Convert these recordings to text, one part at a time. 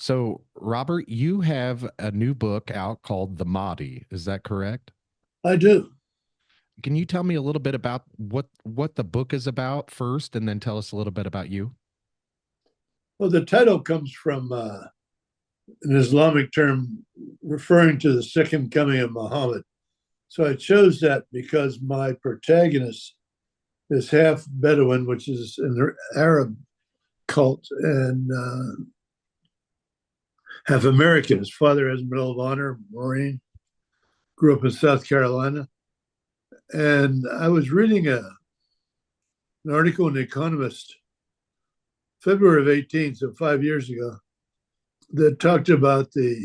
So, Robert, you have a new book out called The Mahdi. Is that correct? I do. Can you tell me a little bit about what the book is about first, and then tell us a little bit about you? Well, the title comes from an Islamic term referring to the second coming of Muhammad. So I chose that because my protagonist is half Bedouin, which is an Arab cult, and half American. His father has Medal of Honor, Marine, grew up in South Carolina. And I was reading an article in The Economist, February of 18, so 5 years ago, that talked about the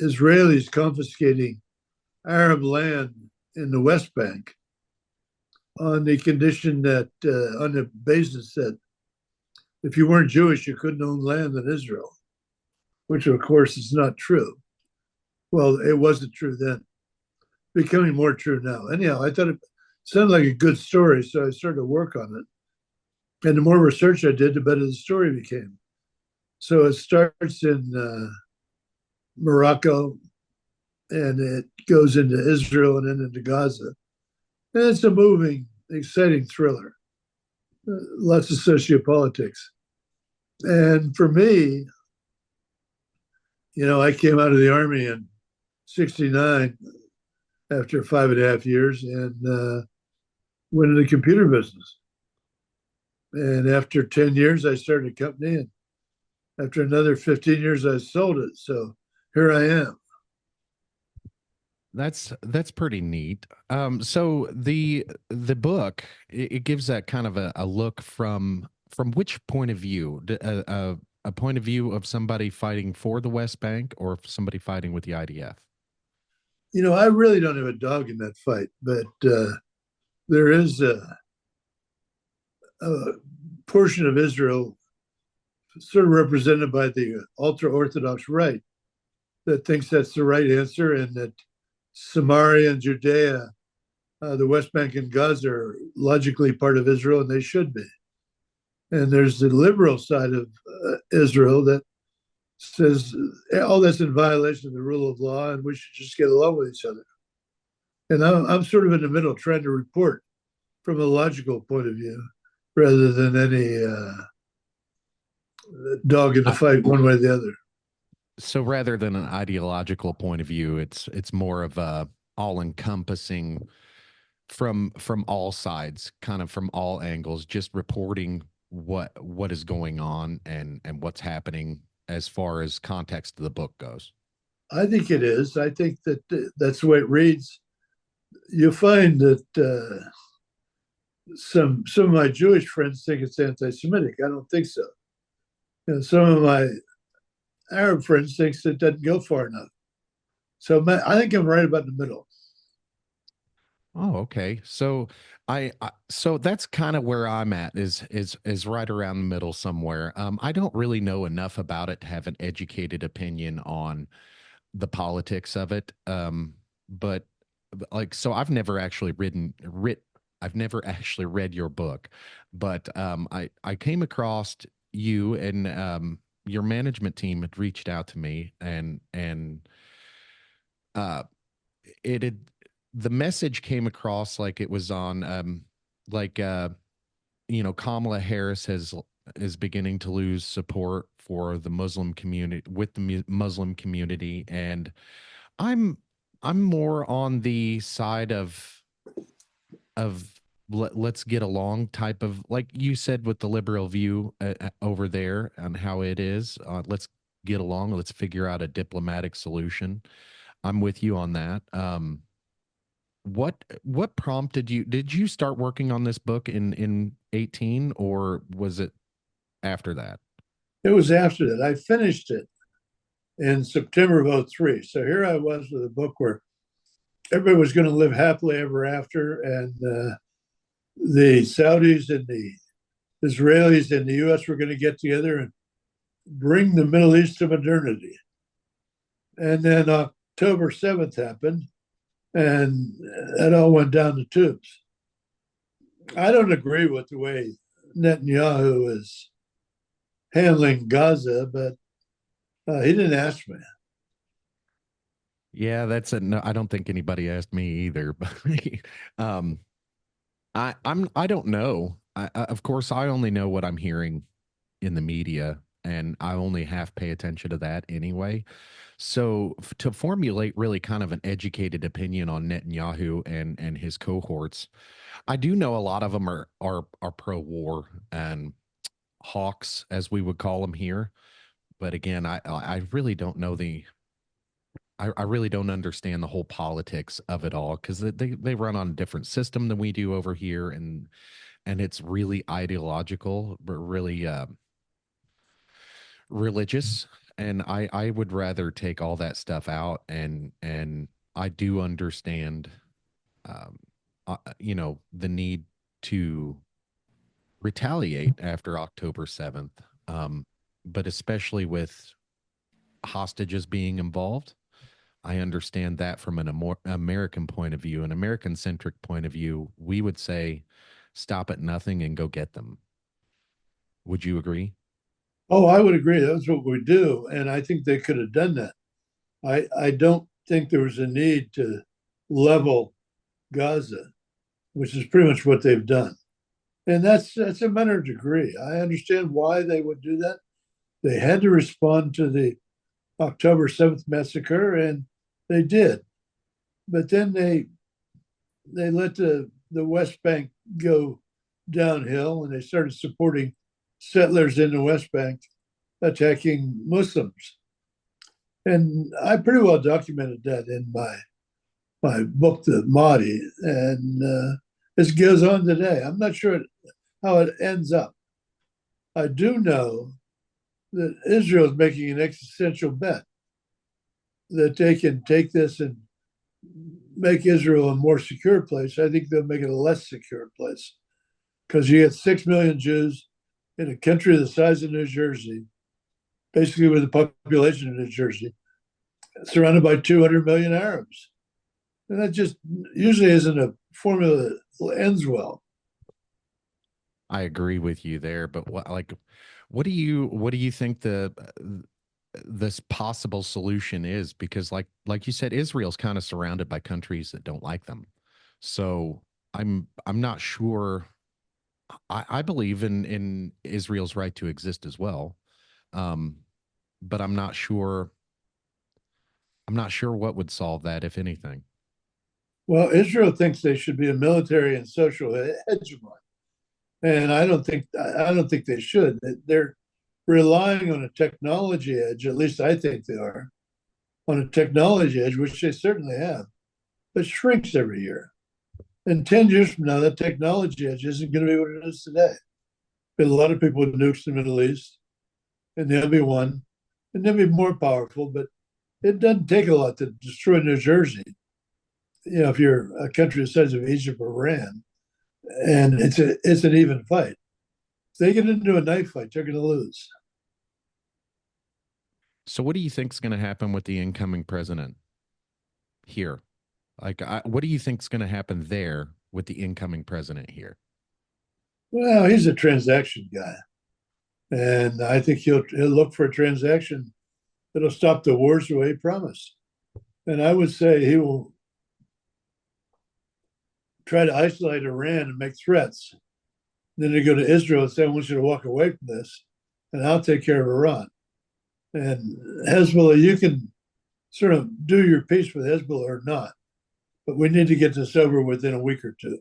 Israelis confiscating Arab land in the West Bank on the condition that, on the basis that if you weren't Jewish, you couldn't own land in Israel, which of course is not true. Well, it wasn't true then, becoming more true now. Anyhow, I thought it sounded like a good story, so I started to work on it. And the more research I did, the better the story became. So it starts in Morocco and it goes into Israel and then into Gaza. And it's a moving, exciting thriller, lots of sociopolitics. And for me, I came out of the army in '69 after 5.5 years and went into the computer business. And after 10 years, I started a company. And after another 15 years, I sold it. So here I am. That's pretty neat. So the book it gives that kind of a look from which point of view? A point of view of somebody fighting for the West Bank or somebody fighting with the IDF? I really don't have a dog in that fight, but there is a portion of Israel, sort of represented by the ultra Orthodox right, that thinks that's the right answer and that Samaria and Judea, the West Bank and Gaza are logically part of Israel, and they should be. And there's the liberal side of Israel that says, oh, that's in violation of the rule of law, and we should just get along with each other. And I'm sort of in the middle, trying to report from a logical point of view rather than any dog in the I, fight, one way or the other. so rather than an ideological point of view, it's more of a all encompassing from all sides, kind of from all angles, just reporting what is going on and what's happening as far as context of the book goes. I think it is. I think that that's the way it reads. You find that some of my Jewish friends think it's anti-Semitic. I don't think so. Some of my Arab friends thinks it doesn't go far enough. So I think I'm right about in the middle. Oh, okay. So so that's kind of where I'm at is right around the middle somewhere. I don't really know enough about it to have an educated opinion on the politics of it. But like, so I've never actually I've never actually read your book, but I came across you and your management team had reached out to me and uh it had the message came across like it was on like Kamala Harris is beginning to lose support for the Muslim community with the Muslim community, and I'm I'm more on the side of let's get along type of, like you said, with the liberal view over there on how it is. Let's get along. Let's figure out a diplomatic solution. I'm with you on that. What prompted you? Did you start working on this book in 18, or was it after that? It was after that. I finished it in September of '03. So here I was with a book where everybody was going to live happily ever after, and the Saudis and the Israelis and the U.S. were going to get together and bring the Middle East to modernity. And then October 7th happened, and it all went down the tubes. I don't agree with the way Netanyahu is handling Gaza, but He didn't ask me. Yeah, that's a no. I don't think anybody asked me either. But um, I don't know. Of course, I only know what I'm hearing in the media, and I only half pay attention to that anyway. So to formulate really kind of an educated opinion on Netanyahu and his cohorts, I do know a lot of them are pro-war and hawks, as we would call them here. But again, I really don't know I really don't understand the whole politics of it all because they run on a different system than we do over here, and it's really ideological, but really religious. And I would rather take all that stuff out, and I do understand, um, the need to retaliate after October 7th, but especially with hostages being involved. I understand that from an American point of view, an American centric point of view. We would say, stop at nothing and go get them. Would you agree? Oh, I would agree. That's what we do. And I think they could have done that. I don't think there was a need to level Gaza, which is pretty much what they've done. And that's a matter of degree. I understand why they would do that. They had to respond to the October 7th massacre, and they did. But then they let the West Bank go downhill, and they started supporting settlers in the West Bank attacking Muslims. And I pretty well documented that in my book, The Mahdi, and this goes on today. I'm not sure how it ends up. I do know that Israel is making an existential bet that they can take this and make Israel a more secure place. I think they'll make it a less secure place because you get 6 million Jews in a country the size of New Jersey, basically with the population of New Jersey, surrounded by 200 million Arabs. And that just usually isn't a formula that ends well. I agree with you there, but what do you think the this possible solution is? Because like you said, Israel's kind of surrounded by countries that don't like them. So I'm not sure. I believe in Israel's right to exist as well. Um, but I'm not sure what would solve that, if anything. Well, Israel thinks they should be a military and social hegemon, and I don't think they should. They're relying on a technology edge. At least I think they are on a technology edge, which they certainly have, that shrinks every year. And 10 years from now, that technology edge isn't going to be what it is today. But a lot of people with nukes in the Middle East, and they'll be one, and they'll be more powerful. But it doesn't take a lot to destroy New Jersey. If you're a country the size of Egypt or Iran, and it's an even fight. If they get into a knife fight, they're going to lose. So what do you think is going to happen with the incoming president here? What do you think is going to happen there with the incoming president here? Well, he's a transaction guy, and I think he'll look for a transaction that'll stop the wars the way he promised. And I would say he will try to isolate Iran and make threats. Then they go to Israel and say, I want you to walk away from this, and I'll take care of Iran. And Hezbollah, you can sort of do your peace with Hezbollah or not, but we need to get this over within a week or two.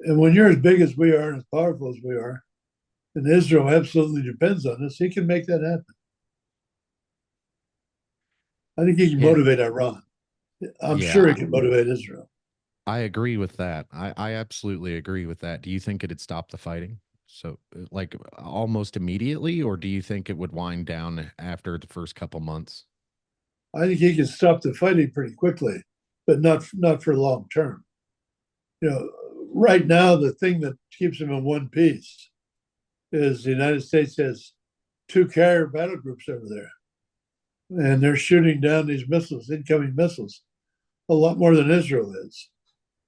And when you're as big as we are and as powerful as we are, and Israel absolutely depends on us, he can make that happen. I think he can Yeah, motivate Iran. I'm sure he yeah, can motivate Israel. I agree with that. I absolutely agree with that. Do you think it'd stop the fighting? So, like almost immediately, or do you think it would wind down after the first couple months? I think he can stop the fighting pretty quickly, but not for long term. You know, right now the thing that keeps him in one piece is the United States has two carrier battle groups over there, and they're shooting down these missiles, incoming missiles, a lot more than Israel is.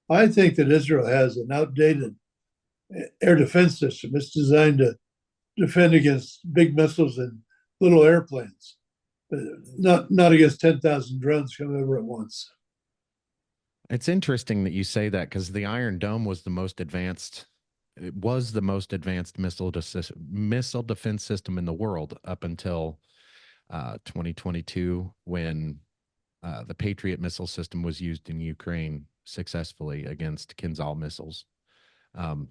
I think that Israel has an outdated air defense system. It's designed to defend against big missiles and little airplanes. Not against 10,000 drones coming over at once. It's interesting that you say that because the Iron Dome was the most advanced. It was the most advanced missile defense system in the world up until 2022, when the Patriot missile system was used in Ukraine successfully against Kinzhal missiles. Um,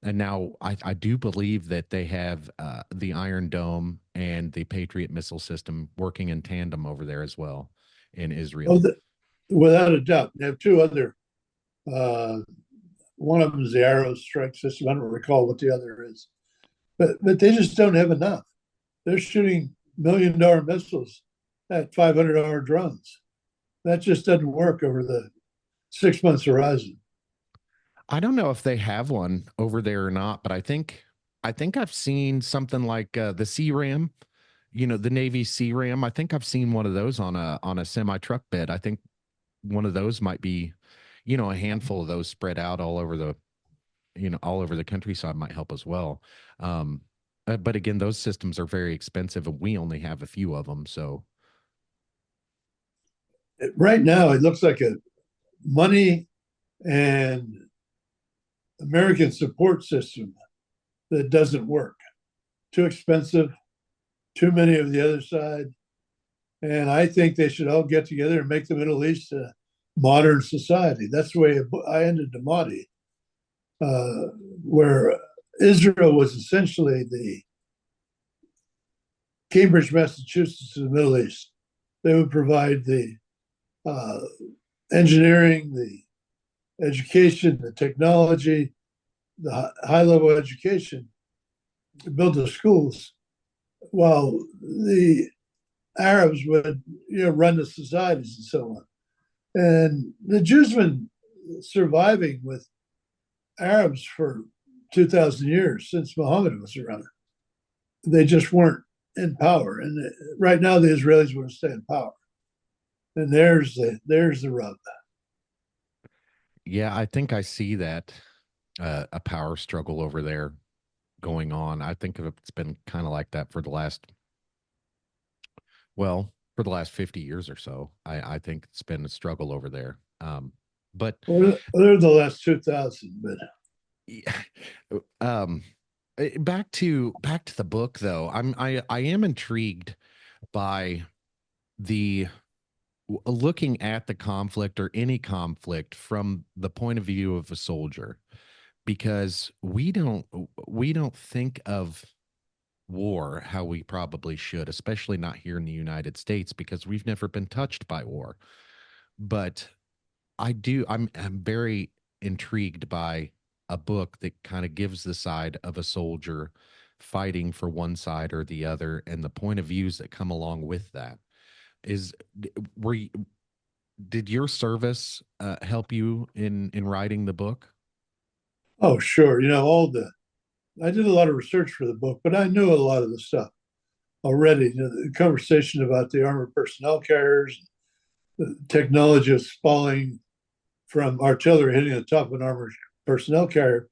and now I do believe that they have the Iron Dome and the Patriot missile system working in tandem over there as well in Oh, Israel. without a doubt. They have two other. Uh, One of them is the Arrow strike system. I don't recall what the other is, but they just don't have enough. They're shooting $1 million missiles at $500 drones. That just doesn't work over the 6 months horizon. I don't know if they have one over there or not, but I think I've seen something like the Sea Ram, the Navy Sea Ram. I think I've seen one of those on a semi truck bed. I think one of those might be, a handful of those spread out all over the countryside might help as well. Um, but again, those systems are very expensive, and we only have a few of them. So Right now, it looks like a money and American support system that doesn't work. Too expensive, too many of the other side. And I think they should all get together and make the Middle East a modern society. That's the way I ended the Mahdi, uh, where Israel was essentially the Cambridge, Massachusetts of the Middle East. They would provide the uh, engineering, the education, the technology, the high level education, build the schools, while the Arabs would run the societies and so on. And the Jews have been surviving with Arabs for 2,000 years since Muhammad was around. They just weren't in power. And right now, the Israelis want to stay in power. And there's the rub. yeah, I think I see that a power struggle over there going on. I think it's been kind of like that for the last, for the last 50 years or so. I think it's been a struggle over there. But Or the last 2,000, but yeah, um, back to the book though. I am intrigued by the looking at the conflict or any conflict from the point of view of a soldier, because we don't think of war how we probably should, especially not here in the United States, because we've never been touched by war. But I'm very intrigued by a book that kind of gives the side of a soldier fighting for one side or the other, and the point of views that come along with that. Is were you, did your service help you in writing the book? oh, sure. I did a lot of research for the book, but I knew a lot of the stuff already. The conversation about the armored personnel carriers, the technology of spalling from artillery hitting the top of an armored personnel carrier,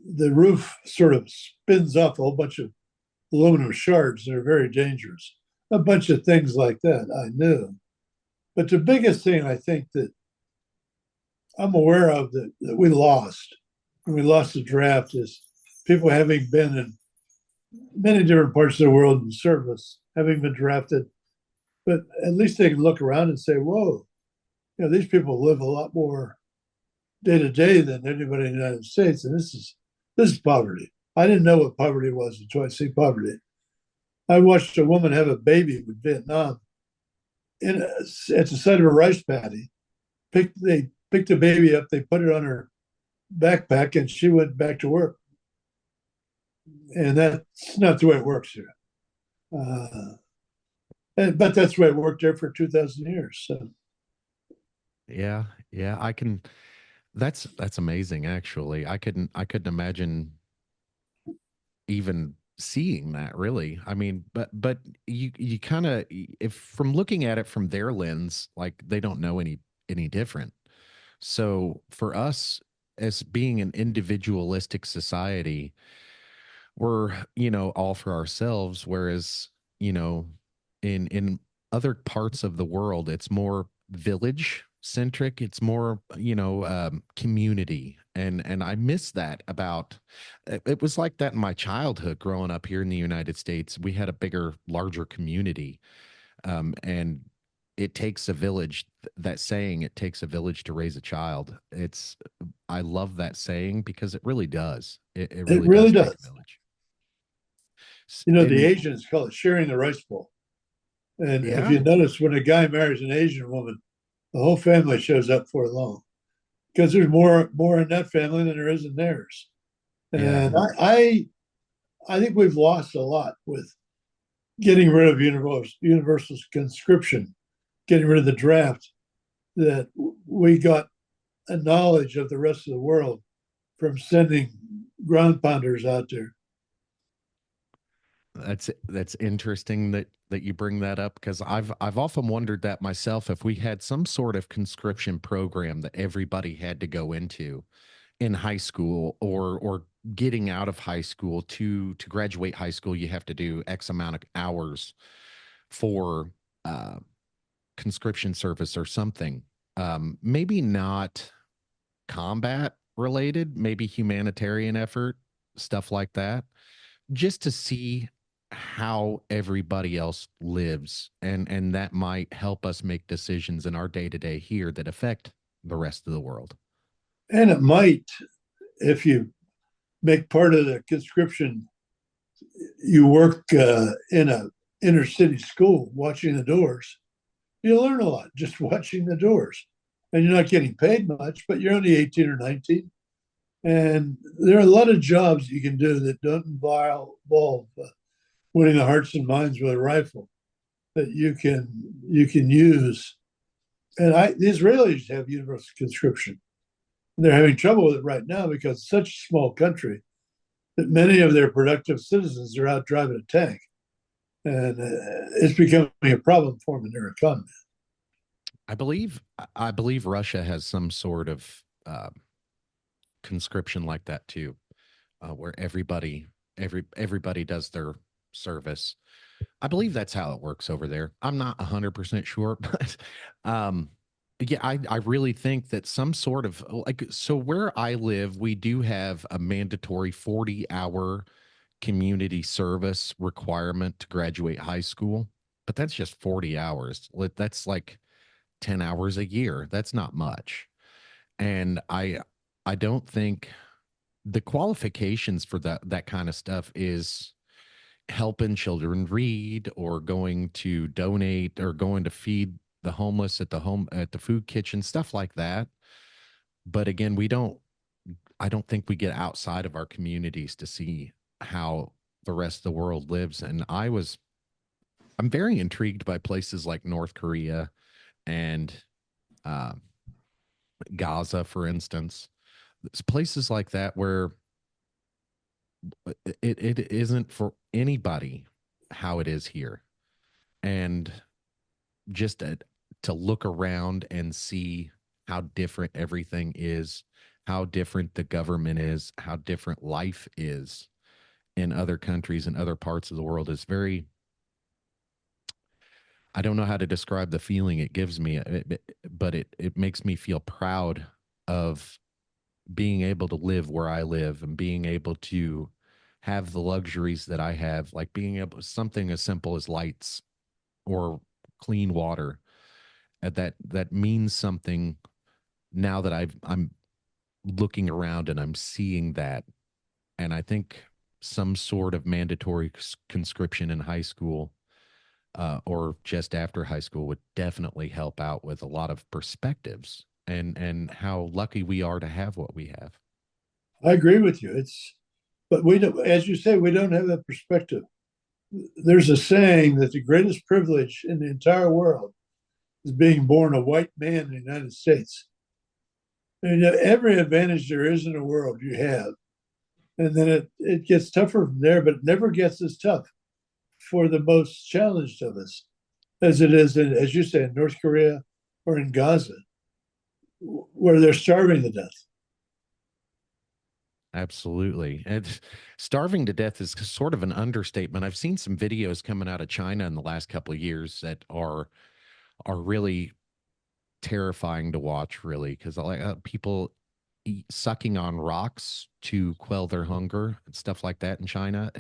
the roof sort of spins off a whole bunch of aluminum shards that are very dangerous. A bunch of things like that I knew. But the biggest thing I think that I'm aware of that we lost, when we lost the draft, is people having been in many different parts of the world in service, having been drafted, but at least they can look around and say, whoa, these people live a lot more day to day than anybody in the United States. And this is poverty. I didn't know what poverty was until I see poverty. I watched a woman have a baby with Vietnam at the side of a rice paddy. They picked the baby up, they put it on her backpack, and she went back to work. And that's not the way it works here. But that's the way it worked there for 2,000 years. So, Yeah, yeah, I can. That's amazing. Actually, I couldn't imagine even seeing that. Really, I mean, but you kind of, if from looking at it from their lens, like they don't know any different. So for us, as being an individualistic society, we're all for ourselves, whereas you know In other parts of the world, it's more village centric. It's more, community, and I miss that about. It was like that in my childhood growing up here in the United States. We had a bigger, larger community, and it takes a village. That saying, "It takes a village to raise a child." I love that saying because it really does. It It really really does take a does. village. You know, the And Asians call it sharing the rice bowl. And if yeah, you notice, when a guy marries an Asian woman, the whole family shows up for long because there's more in that family than there is in theirs. yeah. And I think we've lost a lot with getting rid of universal conscription, getting rid of the draft. That we got a knowledge of the rest of the world from sending ground pounders out there. That's interesting that you bring that up because I've often wondered that myself if we had some sort of conscription program that everybody had to go into in high school or getting out of high school to graduate high school you have to do X amount of hours for uh, conscription service or something. Maybe not combat related, maybe humanitarian effort, stuff like that, just to see how everybody else lives, and that might help us make decisions in our day-to-day here that affect the rest of the world. And it might, if you make part of the conscription, you work in a inner city school watching the doors. You learn a lot just watching the doors. And you're not getting paid much, but you're only 18 or 19. And there are a lot of jobs you can do that don't involve winning the hearts and minds with a rifle that you can use. And the Israelis have universal conscription. They're having trouble with it right now because it's such a small country that many of their productive citizens are out driving a tank, and it's becoming a problem for them in their economy. I believe Russia has some sort of conscription like that too, where everybody does their service. I believe that's how it works over there. I'm not 100% sure, but um, yeah, I really think that some sort of so where I live, we do have a mandatory 40-hour community service requirement to graduate high school, but that's just 40 hours. That's like 10 hours a year. That's not much. And I don't think the qualifications for that kind of stuff is helping children read or going to donate or going to feed the homeless at the food kitchen, stuff like that. But again, I don't think we get outside of our communities to see how the rest of the world lives. And I'm very intrigued by places like North Korea and uh, Gaza, for instance. It's places like that where it isn't for anybody how it is here. And just to look around and see how different everything is, how different the government is, how different life is in other countries and other parts of the world is very, I don't know how to describe the feeling it gives me, but it makes me feel proud of being able to live where I live and being able to have the luxuries that I have, like being able something as simple as lights or clean water. That means something now that I'm looking around and I'm seeing that. And I think some sort of mandatory conscription in high school or just after high school would definitely help out with a lot of perspectives and how lucky we are to have what we have. I agree with you. But we don't, as you say, we don't have that perspective. There's a saying that the greatest privilege in the entire world is being born a white man in the United States. And every advantage there is in the world you have. And then it gets tougher from there, but it never gets as tough for the most challenged of us as it is, as you say, in North Korea or in Gaza, where they're starving to death. Absolutely. And starving to death is sort of an understatement. I've seen some videos coming out of China in the last couple of years that are really terrifying to watch, really, because like people sucking on rocks to quell their hunger and stuff like that in China.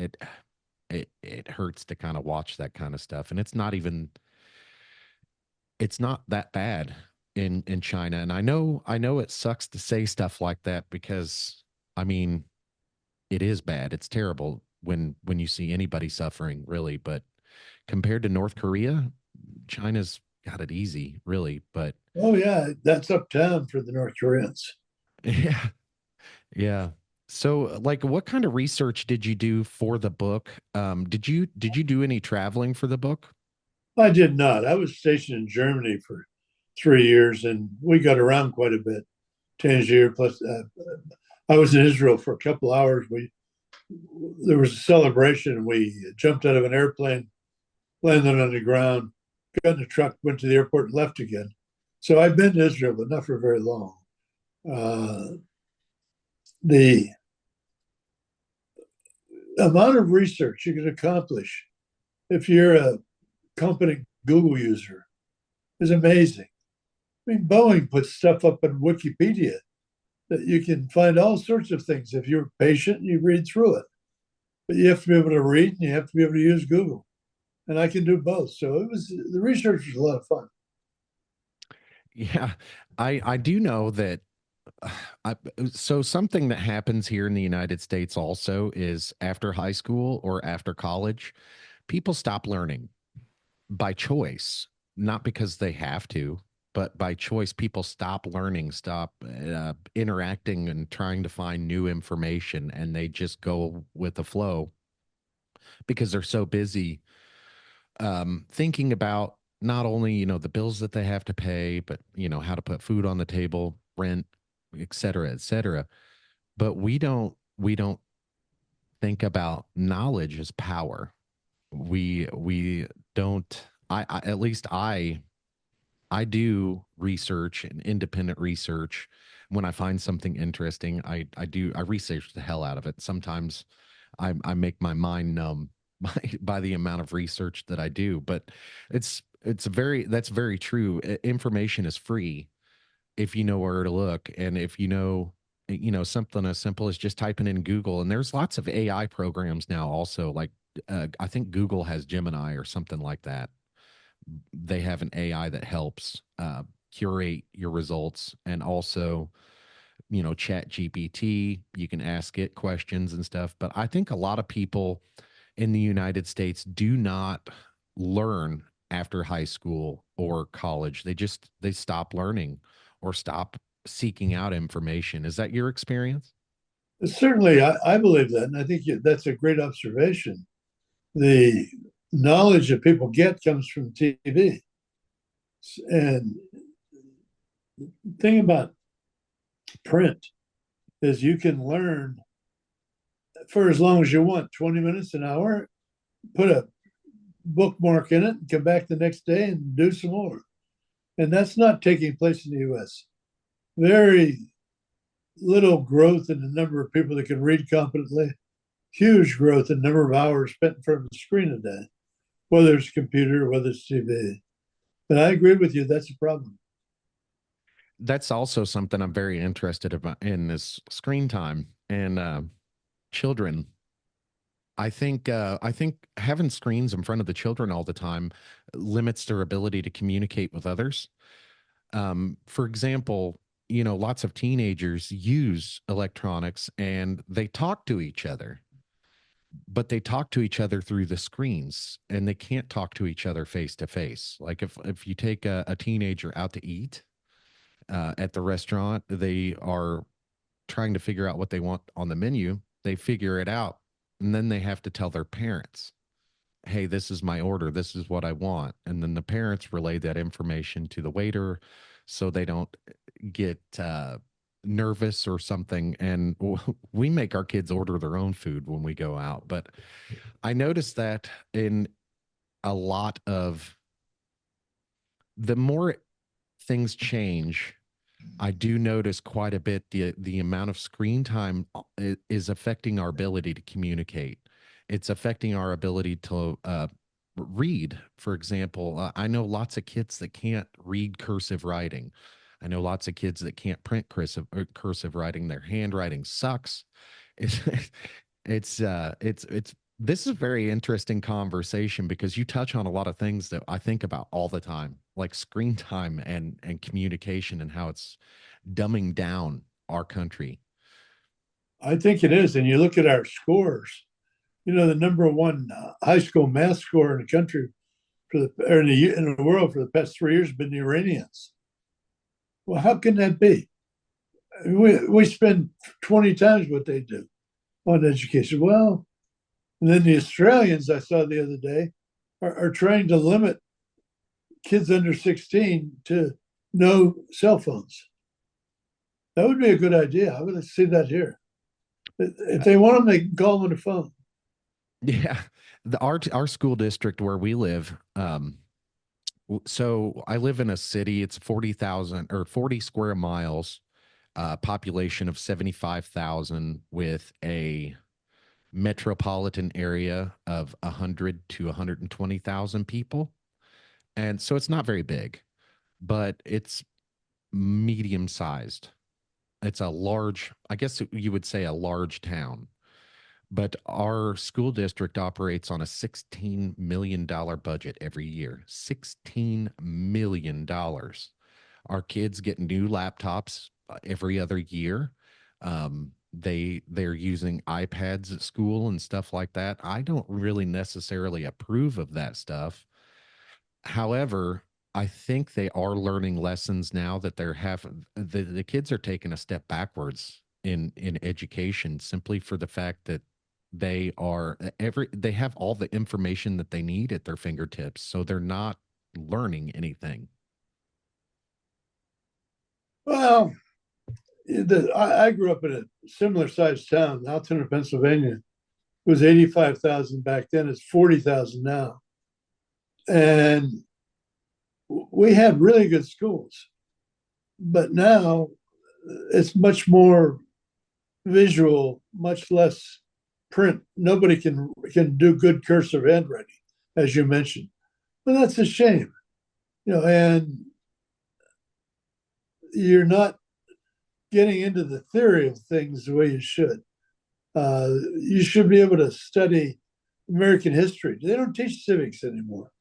It hurts to kind of watch that kind of stuff, and it's not that bad in China. And I know it sucks to say stuff like that because I mean it is bad. It's terrible when you see anybody suffering, really. But compared to North Korea, China's got it easy, really. But Oh yeah, that's uptown for the North Koreans. yeah, yeah. So, like, what kind of research did you do for the book? Did you do any traveling for the book? I did not. I was stationed in Germany for 3 years, and we got around quite a bit. Tangier, plus I was in Israel for a couple hours. We There was a celebration. We jumped out of an airplane, landed on the ground, got in a truck, went to the airport, and left again. So I've been to Israel, but not for very long. Uh, the amount of research you can accomplish if you're a competent Google user is amazing. I mean, Boeing puts stuff up on Wikipedia that you can find all sorts of things. If you're patient, you read through it. But you have to be able to read and you have to be able to use Google. And I can do both. So the research was a lot of fun. Yeah, I do know that. I, so something that happens here in the United States also is after high school or after college, people stop learning by choice, not because they have to, but by choice. People stop learning, stop interacting and trying to find new information, and they just go with the flow because they're so busy thinking about not only the bills that they have to pay, but how to put food on the table, rent, et cetera, et cetera. But we don't think about knowledge as power. We don't. I at least I do research and independent research. When I find something interesting, I research the hell out of it. Sometimes I make my mind numb by the amount of research that I do. But that's very true. Information is free if you know where to look, and if something as simple as just typing in Google. And there's lots of AI programs now also, like I think Google has Gemini or something like that. They have an AI that helps curate your results, and also chat GPT, you can ask it questions and stuff. But I think a lot of people in the United States do not learn after high school or college. They stop learning or stop seeking out information. Is that your experience? Certainly, I believe that. And I think that's a great observation. The knowledge that people get comes from TV. And the thing about print is you can learn for as long as you want, 20 minutes, an hour, put a bookmark in it and come back the next day and do some more. And that's not taking place in the US. Very little growth in the number of people that can read competently, huge growth in the number of hours spent in front of the screen a day, whether it's computer, whether it's TV. But I agree with you, that's a problem. That's also something I'm very interested about in this screen time and children. I think having screens in front of the children all the time limits their ability to communicate with others. For example, lots of teenagers use electronics and they talk to each other, but they talk to each other through the screens, and they can't talk to each other face to face. Like if you take a teenager out to eat at the restaurant, they are trying to figure out what they want on the menu. They figure it out, and then they have to tell their parents, hey, this is my order, this is what I want. And then the parents relay that information to the waiter so they don't get nervous or something. And we make our kids order their own food when we go out. But I noticed that in a lot of the more things change, I do notice quite a bit the amount of screen time is affecting our ability to communicate. It's affecting our ability to read. For example, I know lots of kids that can't read cursive writing. I know lots of kids that can't print cursive writing. Their handwriting sucks. It's it's this is a very interesting conversation because you touch on a lot of things that I think about all the time, like screen time and communication and how it's dumbing down our country. I think it is. And you look at our scores, the number one high school math score in the country in the world for the past 3 years has been the Iranians. Well, how can that be? We spend 20 times what they do on education. Well, and then the Australians I saw the other day are trying to limit kids under 16 to no cell phones. That would be a good idea. I would see that here. If they want them, they can call them on the phone. Yeah, our school district where we live. So I live in a city. It's 40,000 or 40 square miles, population of 75,000, with a metropolitan area of 100 to 120,000 people. And so it's not very big, but it's medium sized. It's a large, I guess you would say a large town. But our school district operates on a $16 million budget every year. $16 million. Our kids get new laptops every other year. They're using iPads at school and stuff like that. I don't really necessarily approve of that stuff. However, I think they are learning lessons now that they're having the kids are taking a step backwards in education simply for the fact that they have all the information that they need at their fingertips, so they're not learning anything. Well, I grew up in a similar sized town, Altoona, Pennsylvania. It was 85,000 back then. It's 40,000 now. And we had really good schools. But now it's much more visual, much less print. Nobody can do good cursive handwriting, as you mentioned. Well, that's a shame, and you're not getting into the theory of things the way you should. You should be able to study American history. They don't teach civics anymore.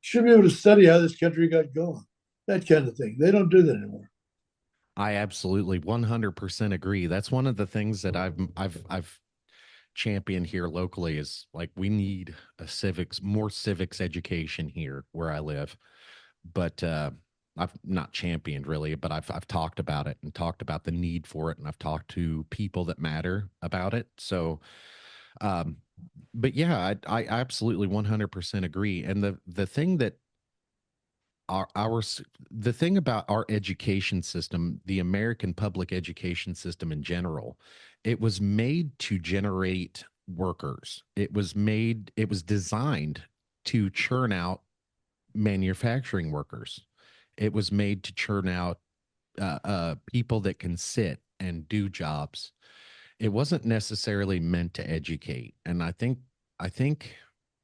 You should be able to study how this country got going, that kind of thing. They don't do that anymore. I absolutely 100% agree. That's one of the things that I've championed here locally is like we need a more civics education here where I live. But I've not championed really, but I've talked about it and talked about the need for it, and I've talked to people that matter about it. So, um, but yeah, I absolutely 100% agree. And the thing that our the thing about our education system, the American public education system in general, it was made to generate workers. It was designed to churn out manufacturing workers. It was made to churn out people that can sit and do jobs. It wasn't necessarily meant to educate. And I think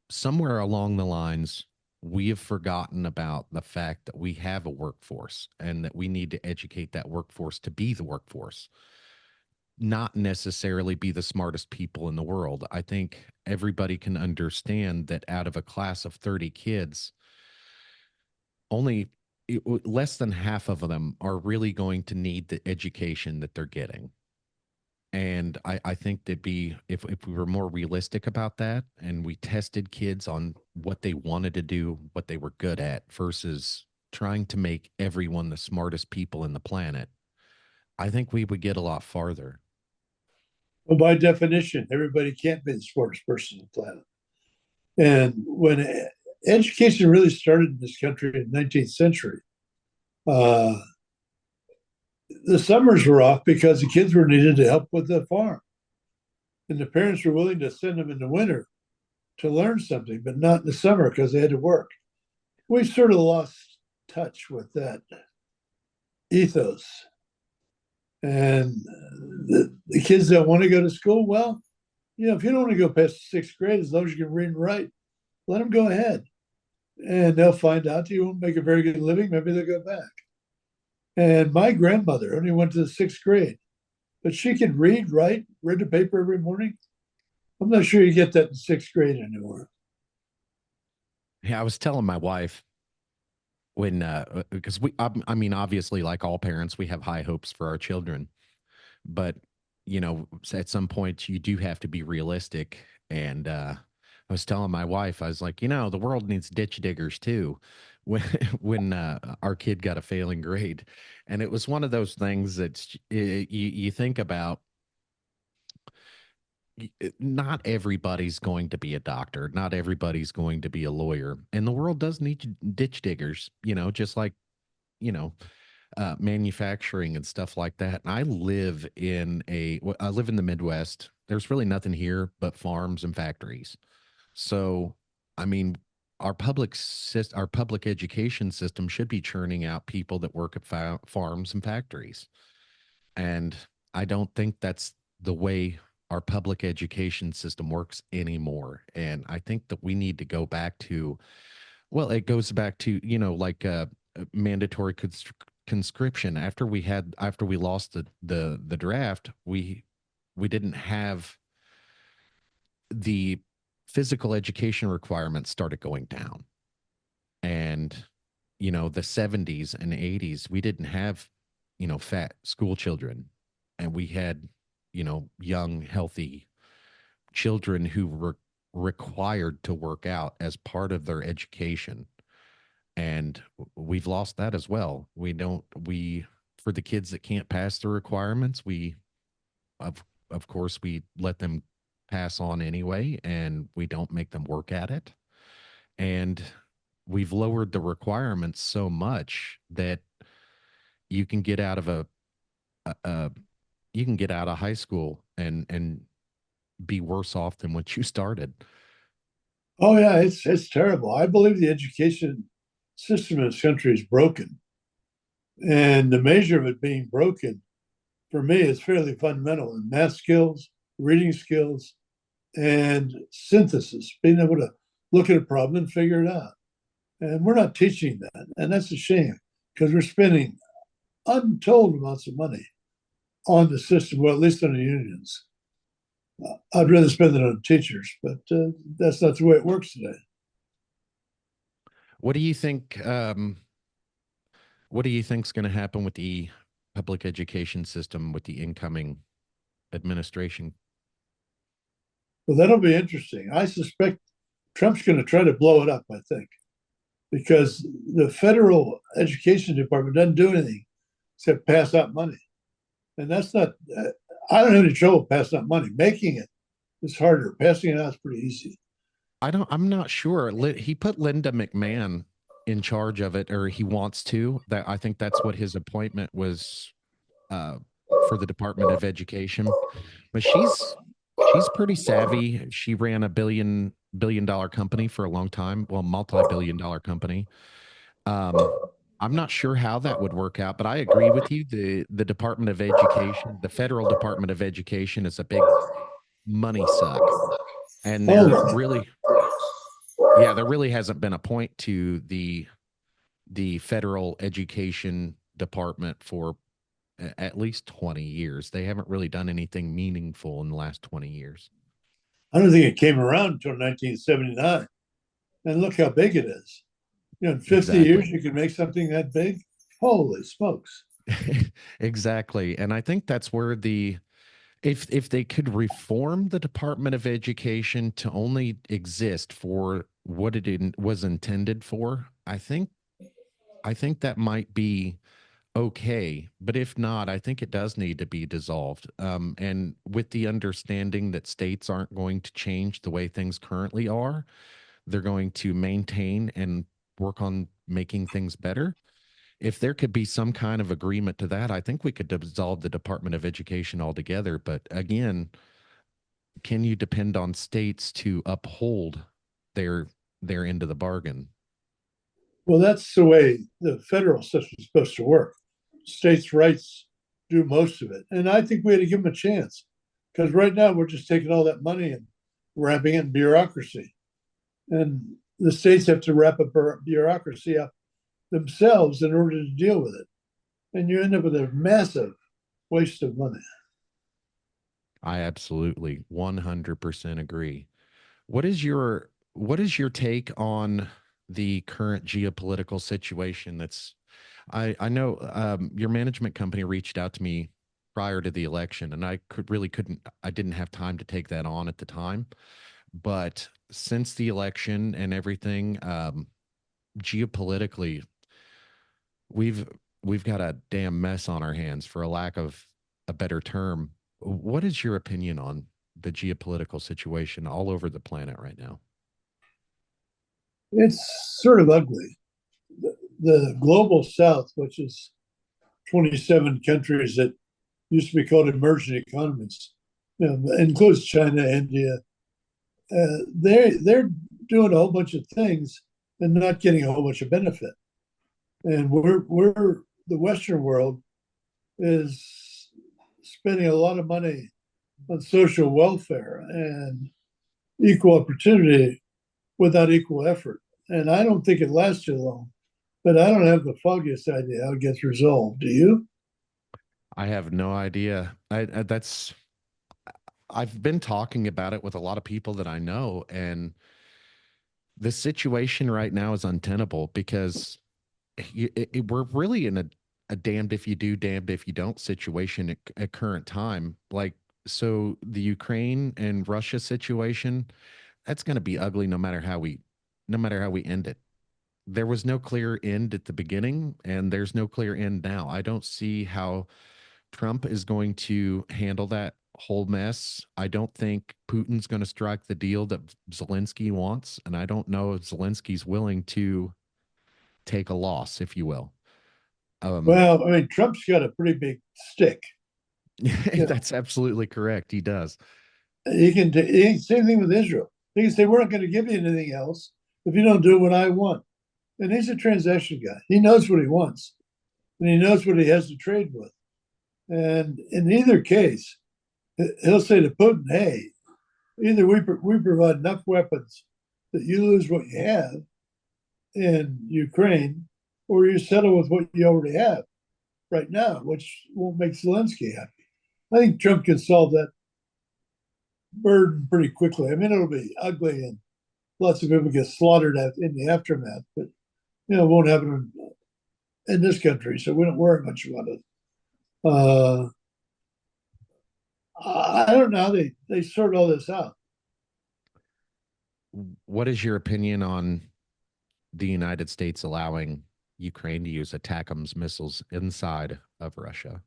somewhere along the lines, we have forgotten about the fact that we have a workforce and that we need to educate that workforce to be the workforce, not necessarily be the smartest people in the world. I think everybody can understand that out of a class of 30 kids, only less than half of them are really going to need the education that they're getting. And I think that'd be if we were more realistic about that and we tested kids on what they wanted to do, what they were good at, versus trying to make everyone the smartest people in the planet, I think we would get a lot farther. Well, by definition, everybody can't be the smartest person on the planet. And when education really started in this country in the 19th century, uh, the summers were off because the kids were needed to help with the farm. And the parents were willing to send them in the winter to learn something, but not in the summer because they had to work. We sort of lost touch with that ethos. And the kids that want to go to school, well, if you don't want to go past the sixth grade, as long as you can read and write, let them go ahead. And they'll find out you won't make a very good living. Maybe they'll go back. And my grandmother only went to the sixth grade, but she could read, write, read the paper every morning. I'm not sure you get that in sixth grade anymore. Yeah, I was telling my wife when because I mean obviously like all parents we have high hopes for our children, but at some point you do have to be realistic. And I was telling my wife, I was like, the world needs ditch diggers too. When our kid got a failing grade, and it was one of those things that you think about. Not everybody's going to be a doctor, not everybody's going to be a lawyer, and the world does need ditch diggers, just like you know manufacturing and stuff like that. And I live in the Midwest. There's really nothing here but farms and factories. So, I mean, our public education system should be churning out people that work at farms and factories. And I don't think that's the way our public education system works anymore. And I think that we need to go back to, well, it goes back to, like mandatory conscription. After we lost the draft, we didn't have the physical education requirements started going down. And the 70s and 80s we didn't have fat school children, and we had young healthy children who were required to work out as part of their education. And we've lost that as well. We don't we For the kids that can't pass the requirements, we of of course we let them pass on anyway, and we don't make them work at it. And we've lowered the requirements so much that you can get out of a you can get out of high school and be worse off than when you started. Oh yeah, it's terrible. I believe the education system in this country is broken, and the measure of it being broken for me is fairly fundamental in math skills, reading skills, and synthesis, being able to look at a problem and figure it out. And we're not teaching that, and that's a shame because we're spending untold amounts of money on the system, well, at least on the unions. I'd rather spend it on teachers, but that's not the way it works today. What do you think? What do you think's going to happen with the public education system with the incoming administration? Well, that'll be interesting. I suspect Trump's going to try to blow it up, I think, because the federal education department doesn't do anything except pass out money. And that's not, I don't have any trouble passing out money. Making it is harder. Passing it out is pretty easy. I'm not sure. He put Linda McMahon in charge of it, or he wants to. That I think that's what his appointment was uh, for the Department of Education. But she's pretty savvy. She ran a billion dollar company for a long time. Well, multi-billion dollar company. Um, I'm not sure how that would work out, but I agree with you. The Department of Education, the federal Department of Education, is a big money suck, and Oh, there really hasn't been a point to the federal education department for at least 20 years. They haven't really done anything meaningful in the last 20 years. I don't think it came around until 1979. And look how big it is. In 50 years, Exactly. you can make something that big. Holy smokes. Exactly. And I think that's where if they could reform the Department of Education to only exist for what was intended for, I think that might be okay. But if not, I think it does need to be dissolved. And with the understanding that states aren't going to change the way things currently are, they're going to maintain and work on making things better. If there could be some kind of agreement to that, I think we could dissolve the Department of Education altogether. But again, can you depend on states to uphold their their end of the bargain? Well, that's the way the federal system is supposed to work. States' rights do most of it. And I think we had to give them a chance because right now we're just taking all that money and wrapping it in bureaucracy. And the states have to wrap up bureaucracy up themselves in order to deal with it. And you end up with a massive waste of money. I absolutely 100% agree. What is your take on the current geopolitical situation that's I know your management company reached out to me prior to the election, and I didn't have time to take that on at the time. But since the election and everything, geopolitically, we've we've got a damn mess on our hands, for a lack of a better term. What is your opinion on the geopolitical situation all over the planet right now? It's sort of ugly. The global south, which is 27 countries that used to be called emerging economies, includes China, India. They're doing a whole bunch of things and not getting a whole bunch of benefit. And we're the Western world is spending a lot of money on social welfare and equal opportunity without equal effort. And I don't think it lasts too long. But I don't have the foggiest idea how it gets resolved. Do you? I have no idea. I've been talking about it with a lot of people that I know, and the situation right now is untenable because we're really in a damned if you do, damned if you don't situation at current time. Like, so the Ukraine and Russia situation, that's going to be ugly no matter how we end it. There was no clear end at the beginning, and there's no clear end now. I don't see how Trump is going to handle that whole mess. I don't think Putin's going to strike the deal that Zelensky wants, and I don't know if Zelensky's willing to take a loss, if you will. Um, Well, I mean, Trump's got a pretty big stick. You know, that's absolutely correct. He does. same thing with Israel. He can say, "We're not going to give you anything else if you don't do what I want." And he's a transaction guy. He knows what he wants, and he knows what he has to trade with. And in either case, he'll say to Putin, "Hey, either we provide enough weapons that you lose what you have in Ukraine, or you settle with what you already have right now, which won't make Zelensky happy." I think Trump can solve that burden pretty quickly. I mean, it'll be ugly and lots of people get slaughtered in the aftermath, but it won't happen in this country, so we don't worry much about it. Uh, I don't know how they sort all this out. What is your opinion on the United States allowing Ukraine to use ATACMS missiles inside of Russia?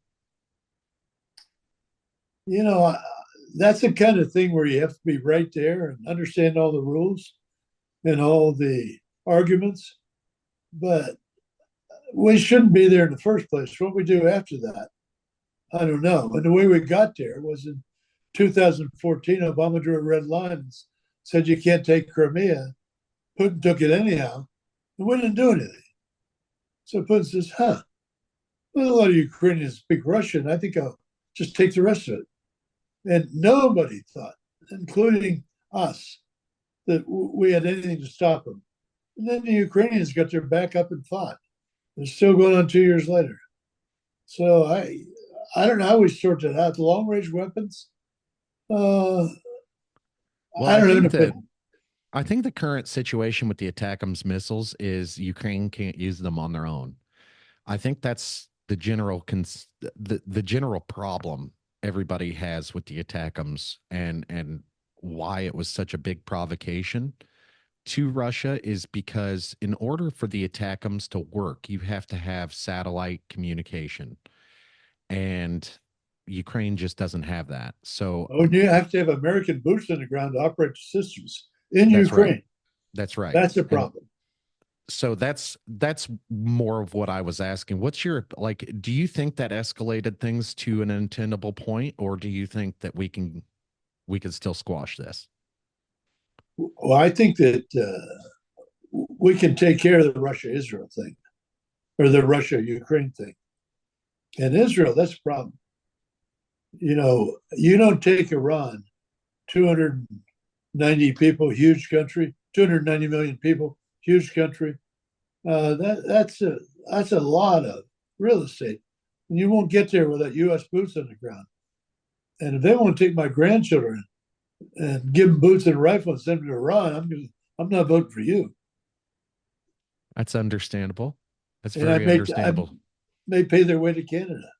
You know, that's the kind of thing where you have to be right there and understand all the rules and all the arguments, but we shouldn't be there in the first place. What we do after that, I don't know. And the way we got there was in 2014, Obama drew a red line and said you can't take Crimea. Putin took it anyhow, and we didn't do anything. So Putin says, well, a lot of Ukrainians speak Russian. I think I'll just take the rest of it. And nobody thought, including us, that we had anything to stop them. And then the Ukrainians got their back up and fought. It's still going on 2 years later. So I don't know how we sort that out. The long range weapons, uh, Well, I I don't have an think that opinion. I think the current situation with the ATACMS missiles is Ukraine can't use them on their own. I think that's the general problem everybody has with the ATACMS, and why it was such a big provocation to Russia is because in order for the ATACMS to work, you have to have satellite communication, and Ukraine just doesn't have that. So Oh, and you have to have American boots on the ground to operate the systems in that's right. Ukraine. That's right. That's a And problem. so that's more of what I was asking. What's your, like, do you think that escalated things to an untenable point, or do you think that we can still squash this? Well, I think that we can take care of the Russia Israel thing or the Russia Ukraine thing. And Israel, that's a problem. You don't take Iran, 290 people, huge country, 290 million people, huge country. That's a lot of real estate. And you won't get there without U.S. boots on the ground. And if they want to take my grandchildren and give them boots and a rifle and send them to Iran, I'm not voting for you. That's understandable. That's And very I understandable. may pay their way to Canada.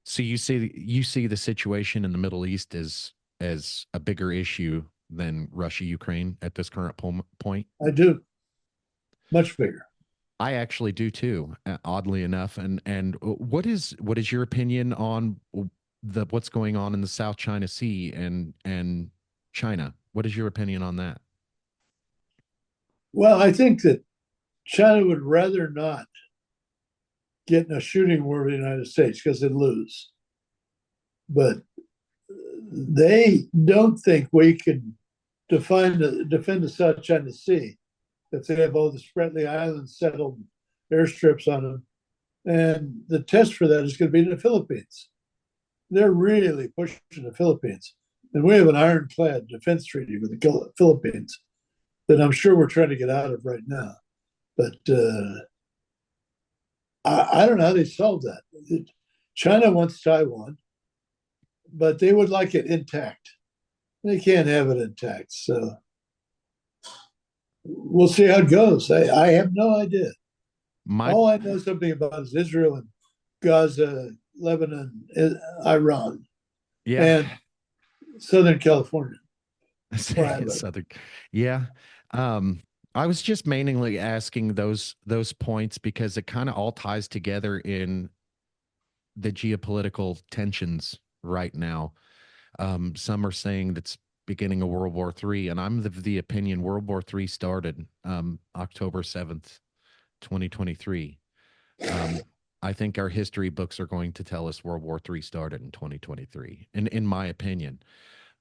So you see the situation in the Middle East as a bigger issue than Russia Ukraine at this current point. I do, much bigger. I actually do too, oddly enough. And what is your opinion on the what's going on in the South China Sea and China? What is your opinion on that? Well, I think that China would rather not get in a shooting war with the United States because they'd lose. But they don't think we can defend the South China Sea if they have all the Spratly Islands settled, airstrips on them. And the test for that is going to be in the Philippines. They're really pushing the Philippines. And we have an ironclad defense treaty with the Philippines that I'm sure we're trying to get out of right now. But I don't know how they solve that. China wants Taiwan, but they would like it intact. They can't have it intact. So we'll see how it goes. I have no idea. My All I know something about is Israel and Gaza, Lebanon, Iran, yeah, and Southern California, where I live. Southern, yeah. Um, I was just mainly asking those points because it kind of all ties together in the geopolitical tensions right now. Some are saying that's beginning of World War III, and I'm of the opinion World War III started October 7th, 2023. Um, I think our history books are going to tell us World War III started in 2023, in my opinion.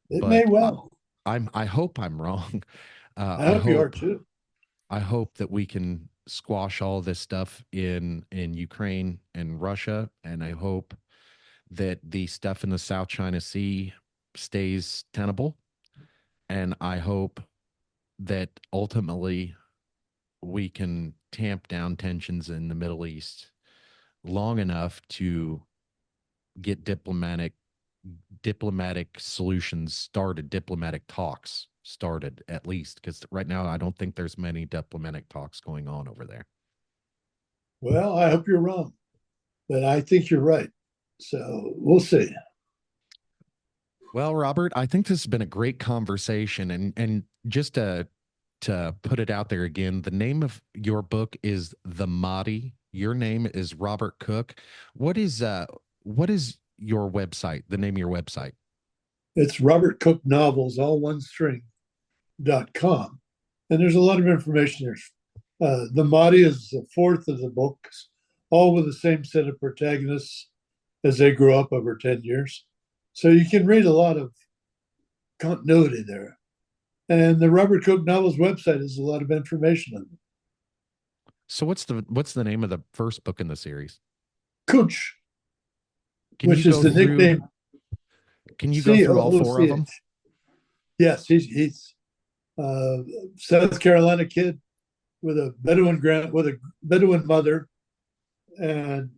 It may But well. I hope I'm wrong. Uh, I I hope you are hope too. I hope that we can squash all this stuff in Ukraine and Russia, and I hope that the stuff in the South China Sea stays tenable, and I hope that ultimately we can tamp down tensions in the Middle East long enough to get diplomatic solutions started, diplomatic talks started at least, because right now I don't think there's many diplomatic talks going on over there. Well, I hope you're wrong, but I think you're right. So we'll see. Well, Robert, I think this has been a great conversation, and just to put it out there again, the name of your book is The Mahdi. Your name is Robert Cook. What is your website? The name of your website? It's Robert Cook Novels, all one string.com. And there's a lot of information there. The Mahdi is the fourth of the books, all with the same set of protagonists as they grow up over 10 years. So you can read a lot of continuity there. And the Robert Cook Novels website has a lot of information on it. So what's the name of the first book in the series? Cooch, Can you which is go the through nickname can you go C through O all O four C of them? H. Yes, he's a South Carolina kid with a Bedouin mother, and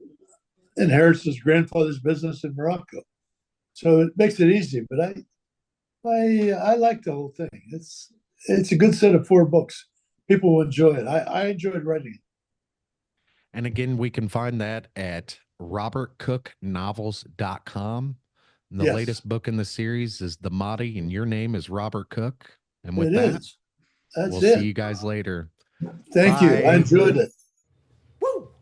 inherits his grandfather's business in Morocco. So it makes it easy. But I like the whole thing. It's a good set of four books. People will enjoy it. I enjoyed writing it. And again, we can find that at robertcooknovels.com. And the Yes, latest book in the series is The Mahdi, and your name is Robert Cook. And with it that, is. That's we'll see it. you guys later. Thank you. I Bye. enjoyed it.